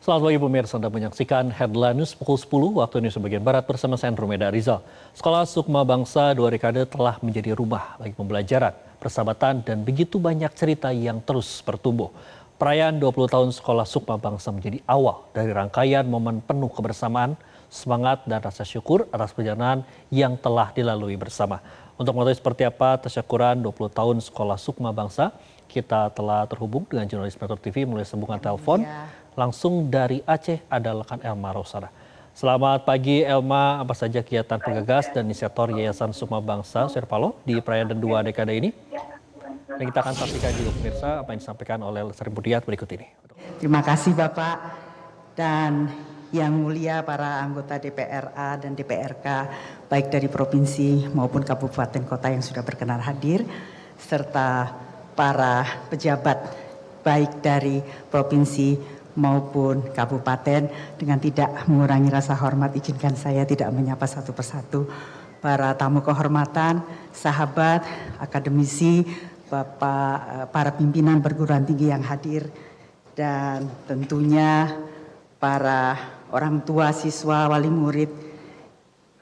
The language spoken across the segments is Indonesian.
Selamat pagi pemirsa, Anda menyaksikan Headline News pukul 10 waktu Indonesia bagian Barat bersama saya Andromeda Rizal. Sekolah Sukma Bangsa 2 dekade telah menjadi rumah bagi pembelajaran, persahabatan, dan begitu banyak cerita yang terus bertumbuh. Perayaan 20 tahun Sekolah Sukma Bangsa menjadi awal dari rangkaian momen penuh kebersamaan, semangat, dan rasa syukur atas perjalanan yang telah dilalui bersama. Untuk mengetahui seperti apa tasyakuran 20 tahun Sekolah Sukma Bangsa, kita telah terhubung dengan jurnalis Metro TV melalui sambungan telepon. Langsung dari Aceh ada rekan Elma Rosada. Selamat pagi Elma, apa saja kegiatan penggagas dan inisiator Yayasan Sukma Bangsa Surya di perayaan 2 dekade ini? Dan kita akan saksikan juga pemirsa apa yang disampaikan oleh Lestari Budiat berikut ini. Terima kasih Bapak dan yang mulia para anggota DPRA dan DPRK baik dari provinsi maupun kabupaten kota yang sudah berkenan hadir, serta para pejabat baik dari provinsi maupun kabupaten. Dengan tidak mengurangi rasa hormat, izinkan saya tidak menyapa satu persatu para tamu kehormatan, sahabat, akademisi, Bapak, para pimpinan perguruan tinggi yang hadir, dan tentunya para orang tua, siswa, wali murid,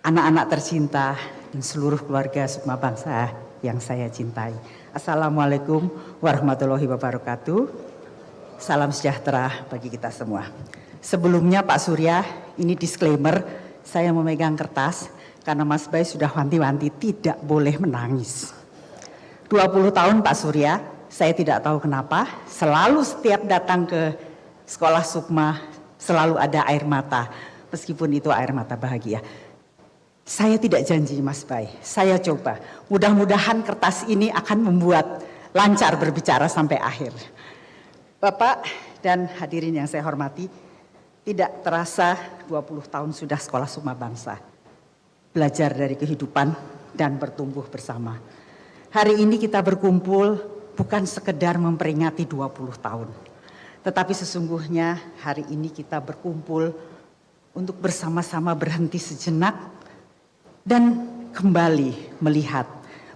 anak-anak tercinta, dan seluruh keluarga Sukma Bangsa yang saya cintai. Assalamualaikum warahmatullahi wabarakatuh. Salam sejahtera bagi kita semua. Sebelumnya Pak Surya, ini disclaimer, saya memegang kertas karena Mas Bay sudah wanti-wanti tidak boleh menangis. 20 tahun Pak Surya, saya tidak tahu kenapa, selalu setiap datang ke sekolah Sukma selalu ada air mata, meskipun itu air mata bahagia. Saya tidak janji Mas Bay, saya coba. Mudah-mudahan kertas ini akan membuat lancar berbicara sampai akhir. Bapak dan hadirin yang saya hormati, tidak terasa 20 tahun sudah Sekolah Sukma Bangsa. Belajar dari kehidupan dan bertumbuh bersama. Hari ini kita berkumpul bukan sekedar memperingati 20 tahun. Tetapi sesungguhnya hari ini kita berkumpul untuk bersama-sama berhenti sejenak dan kembali melihat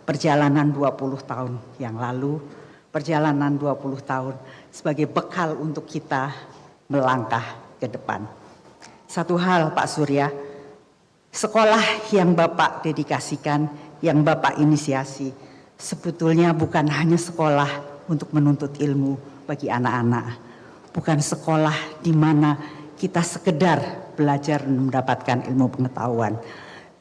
perjalanan 20 tahun yang lalu, perjalanan 20 tahun sebagai bekal untuk kita melangkah ke depan. Satu hal Pak Surya, sekolah yang Bapak dedikasikan, yang Bapak inisiasi, sebetulnya bukan hanya sekolah untuk menuntut ilmu bagi anak-anak. Bukan sekolah di mana kita sekedar belajar dan mendapatkan ilmu pengetahuan.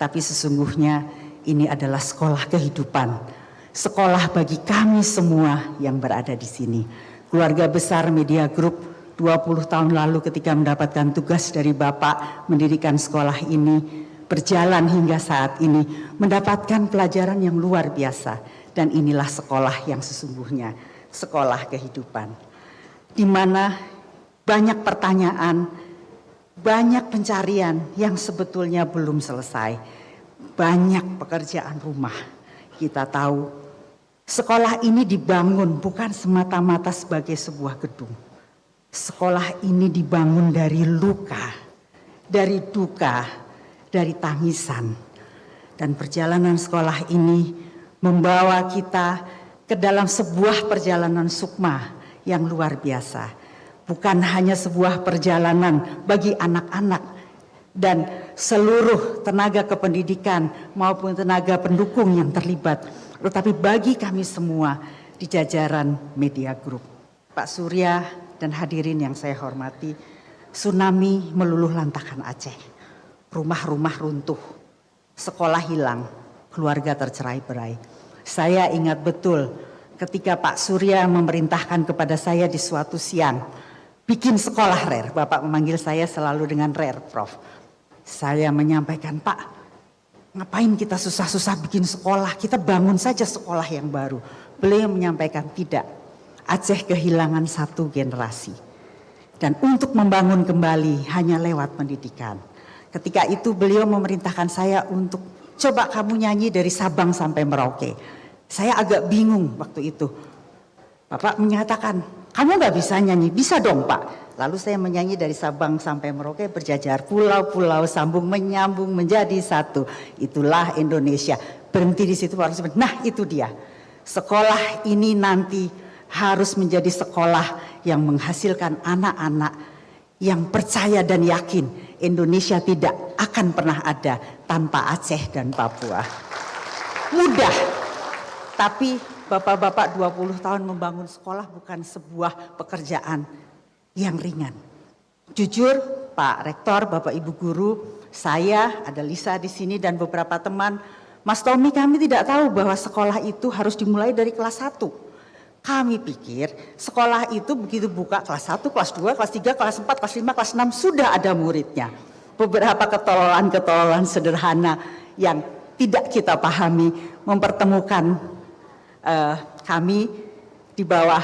Tapi sesungguhnya ini adalah sekolah kehidupan. Sekolah bagi kami semua yang berada di sini. Keluarga besar Media Group 20 tahun lalu ketika mendapatkan tugas dari Bapak mendirikan sekolah ini, berjalan hingga saat ini, mendapatkan pelajaran yang luar biasa. Dan inilah sekolah yang sesungguhnya, sekolah kehidupan. Di mana banyak pertanyaan, banyak pencarian yang sebetulnya belum selesai. Banyak pekerjaan rumah. Kita tahu sekolah ini dibangun bukan semata-mata sebagai sebuah gedung. Sekolah ini dibangun dari luka, dari duka, dari tangisan. Dan perjalanan sekolah ini membawa kita ke dalam sebuah perjalanan Sukma yang luar biasa. Bukan hanya sebuah perjalanan bagi anak-anak dan seluruh tenaga kependidikan maupun tenaga pendukung yang terlibat, tetapi bagi kami semua di jajaran Media Group. Pak Surya dan hadirin yang saya hormati, tsunami meluluh lantakkan Aceh. Rumah-rumah runtuh, sekolah hilang, keluarga tercerai-berai. Saya ingat betul ketika Pak Surya memerintahkan kepada saya di suatu siang, bikin sekolah RER. Bapak memanggil saya selalu dengan RER, Prof. Saya menyampaikan, Pak, ngapain kita susah-susah bikin sekolah, kita bangun saja sekolah yang baru. Beliau menyampaikan tidak, Aceh kehilangan satu generasi. Dan untuk membangun kembali hanya lewat pendidikan. Ketika itu beliau memerintahkan saya untuk coba kamu nyanyi dari Sabang sampai Merauke. Saya agak bingung waktu itu. Bapak menyatakan, kamu nggak bisa nyanyi, bisa dong Pak. Lalu saya menyanyi dari Sabang sampai Merauke, berjajar pulau-pulau sambung menyambung menjadi satu. Itulah Indonesia. Berhenti di situ. Nah itu dia. Sekolah ini nanti harus menjadi sekolah yang menghasilkan anak-anak yang percaya dan yakin Indonesia tidak akan pernah ada tanpa Aceh dan Papua. Mudah, tapi bapak-bapak 20 tahun membangun sekolah bukan sebuah pekerjaan yang ringan. Jujur, Pak Rektor, Bapak Ibu Guru, saya, ada Lisa di sini dan beberapa teman, Mas Tommy, kami tidak tahu bahwa sekolah itu harus dimulai dari kelas 1. Kami pikir sekolah itu begitu buka kelas 1, kelas 2, kelas 3, kelas 4, kelas 5, kelas 6 sudah ada muridnya. Beberapa ketololan-ketololan sederhana yang tidak kita pahami mempertemukan kami di bawah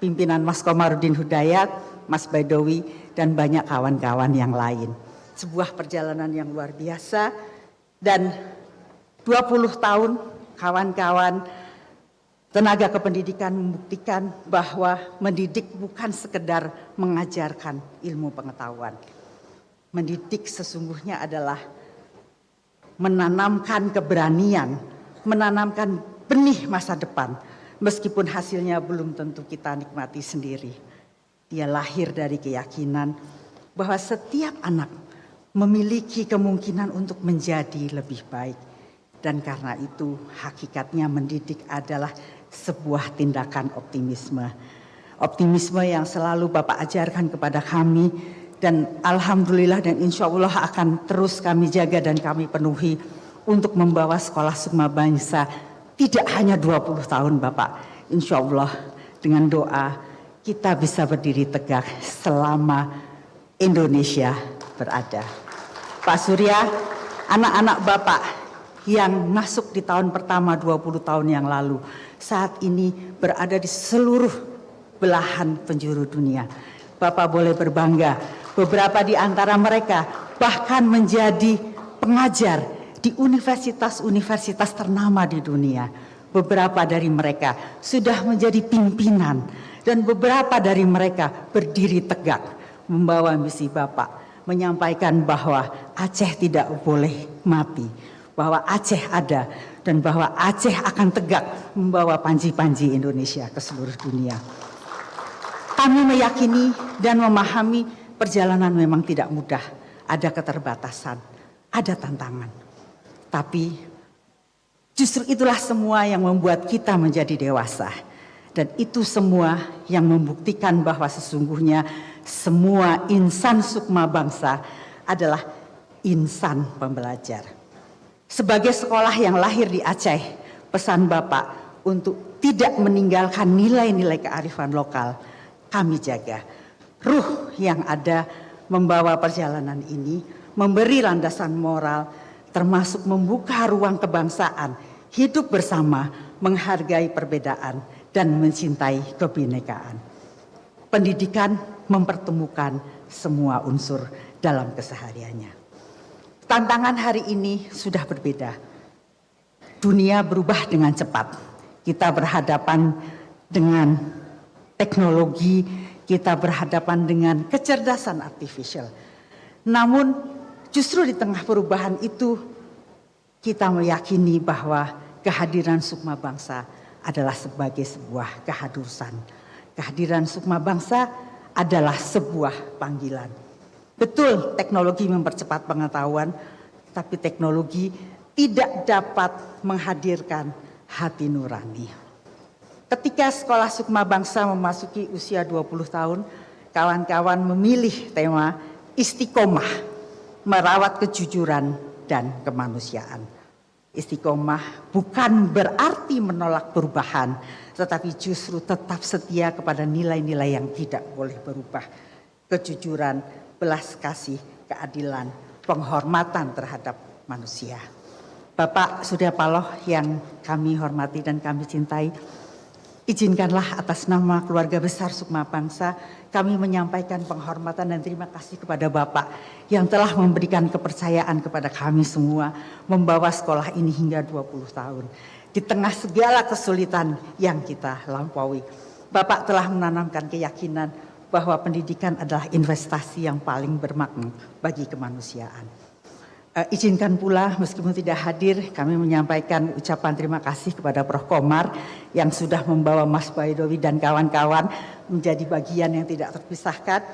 pimpinan Mas Komarudin Hudayat, Mas Baidowi, dan banyak kawan-kawan yang lain. Sebuah perjalanan yang luar biasa dan 20 tahun kawan-kawan tenaga kependidikan membuktikan bahwa mendidik bukan sekedar mengajarkan ilmu pengetahuan. Mendidik sesungguhnya adalah menanamkan keberanian, menanamkan benih masa depan, meskipun hasilnya belum tentu kita nikmati sendiri. Dia lahir dari keyakinan bahwa setiap anak memiliki kemungkinan untuk menjadi lebih baik. Dan karena itu hakikatnya mendidik adalah sebuah tindakan optimisme. Optimisme yang selalu Bapak ajarkan kepada kami dan alhamdulillah dan insya Allah akan terus kami jaga dan kami penuhi untuk membawa sekolah Sukma Bangsa tidak hanya 20 tahun Bapak. Insya Allah dengan doa kita bisa berdiri tegak selama Indonesia berada. Pak Surya, anak-anak Bapak yang masuk di tahun pertama 20 tahun yang lalu saat ini berada di seluruh belahan penjuru dunia. Bapak boleh berbangga, beberapa di antara mereka bahkan menjadi pengajar di universitas-universitas ternama di dunia. Beberapa dari mereka sudah menjadi pimpinan dan beberapa dari mereka berdiri tegak membawa misi Bapak, menyampaikan bahwa Aceh tidak boleh mati, bahwa Aceh ada dan bahwa Aceh akan tegak membawa panji-panji Indonesia ke seluruh dunia. Kami meyakini dan memahami perjalanan memang tidak mudah, ada keterbatasan, ada tantangan. Tapi justru itulah semua yang membuat kita menjadi dewasa. Dan itu semua yang membuktikan bahwa sesungguhnya semua insan Sukma Bangsa adalah insan pembelajar. Sebagai sekolah yang lahir di Aceh, pesan Bapak untuk tidak meninggalkan nilai-nilai kearifan lokal, kami jaga. Ruh yang ada membawa perjalanan ini, memberi landasan moral, termasuk membuka ruang kebangsaan, hidup bersama, menghargai perbedaan, dan mencintai kebinekaan. Pendidikan mempertemukan semua unsur dalam kesehariannya. Tantangan hari ini sudah berbeda. Dunia berubah dengan cepat. Kita berhadapan dengan teknologi, kita berhadapan dengan kecerdasan artifisial. Namun justru di tengah perubahan itu kita meyakini bahwa kehadiran Sukma Bangsa adalah sebagai sebuah keharusan. Kehadiran Sukma Bangsa adalah sebuah panggilan. Betul, teknologi mempercepat pengetahuan, tapi teknologi tidak dapat menghadirkan hati nurani. Ketika Sekolah Sukma Bangsa memasuki usia 20 tahun, kawan-kawan memilih tema Istiqomah, merawat kejujuran dan kemanusiaan. Istiqomah bukan berarti menolak perubahan, tetapi justru tetap setia kepada nilai-nilai yang tidak boleh berubah. Kejujuran, belas kasih, keadilan, penghormatan terhadap manusia. Bapak Surya Paloh yang kami hormati dan kami cintai, izinkanlah atas nama keluarga besar Sukma Bangsa kami menyampaikan penghormatan dan terima kasih kepada Bapak yang telah memberikan kepercayaan kepada kami semua membawa sekolah ini hingga 20 tahun. Di tengah segala kesulitan yang kita lampaui, Bapak telah menanamkan keyakinan bahwa pendidikan adalah investasi yang paling bermakna bagi kemanusiaan. Izinkan pula meskipun tidak hadir kami menyampaikan ucapan terima kasih kepada Prof. Komar yang sudah membawa Mas Baidowi dan kawan-kawan menjadi bagian yang tidak terpisahkan.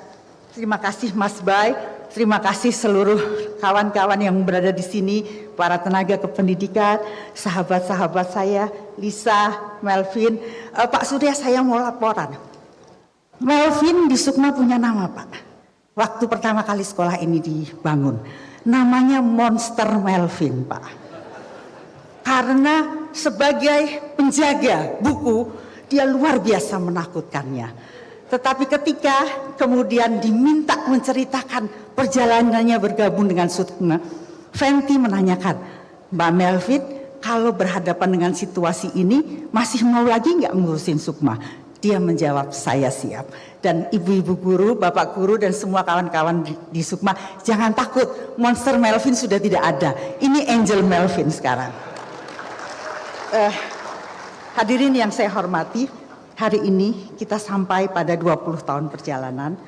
Terima kasih Mas Bay, terima kasih seluruh kawan-kawan yang berada di sini, para tenaga kependidikan, sahabat-sahabat saya, Lisa, Melvin. Pak Surya, saya mau laporan. Melvin di Sukma punya nama, Pak. Waktu pertama kali sekolah ini dibangun, namanya Monster Melvin, Pak. Karena sebagai penjaga buku, dia luar biasa menakutkannya. Tetapi ketika kemudian diminta menceritakan perjalanannya bergabung dengan Sukma, Fenty menanyakan, Mbak Melvin, kalau berhadapan dengan situasi ini, masih mau lagi nggak ngurusin Sukma? Dia menjawab, saya siap. Dan ibu-ibu guru, bapak guru, dan semua kawan-kawan di Sukma, jangan takut, Monster Melvin sudah tidak ada. Ini Angel Melvin sekarang. Hadirin yang saya hormati, hari ini kita sampai pada 20 tahun perjalanan,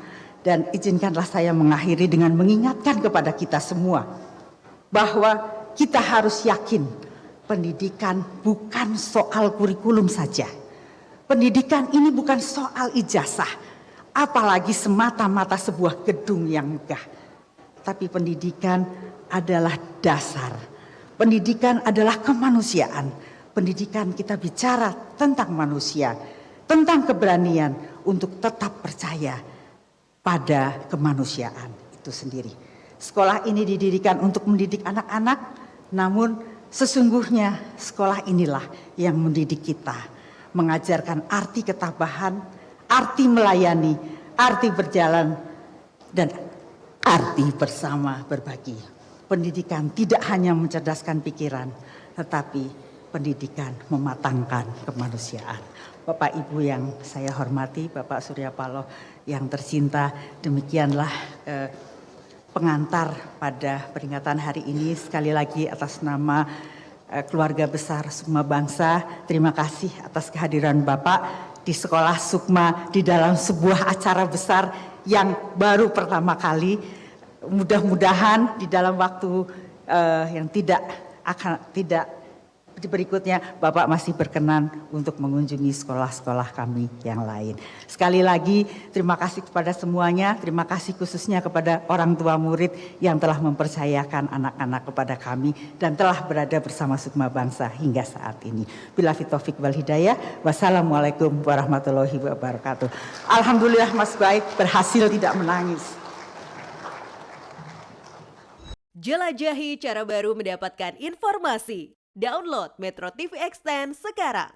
dan izinkanlah saya mengakhiri dengan mengingatkan kepada kita semua bahwa kita harus yakin pendidikan bukan soal kurikulum saja. Pendidikan ini bukan soal ijazah, apalagi semata-mata sebuah gedung yang megah. Tapi pendidikan adalah dasar. Pendidikan adalah kemanusiaan. Pendidikan kita bicara tentang manusia, tentang keberanian untuk tetap percaya pada kemanusiaan itu sendiri. Sekolah ini didirikan untuk mendidik anak-anak, namun sesungguhnya sekolah inilah yang mendidik kita, mengajarkan arti ketabahan, arti melayani, arti berjalan, dan arti bersama berbagi. Pendidikan tidak hanya mencerdaskan pikiran, tetapi pendidikan mematangkan kemanusiaan. Bapak Ibu yang saya hormati, Bapak Surya Paloh yang tercinta, demikianlah pengantar pada peringatan hari ini. Sekali lagi atas nama keluarga besar Sukma Bangsa, terima kasih atas kehadiran Bapak di sekolah Sukma di dalam sebuah acara besar yang baru pertama kali. Mudah-mudahan di dalam waktu yang tidak berikutnya Bapak masih berkenan untuk mengunjungi sekolah-sekolah kami yang lain. Sekali lagi terima kasih kepada semuanya, terima kasih khususnya kepada orang tua murid yang telah mempercayakan anak-anak kepada kami dan telah berada bersama Sukma Bangsa hingga saat ini. Billahi taufik wal hidayah. Wassalamualaikum warahmatullahi wabarakatuh. Alhamdulillah Mas Baik berhasil tidak menangis. Jelajahi cara baru mendapatkan informasi. Download Metro TV Extend sekarang.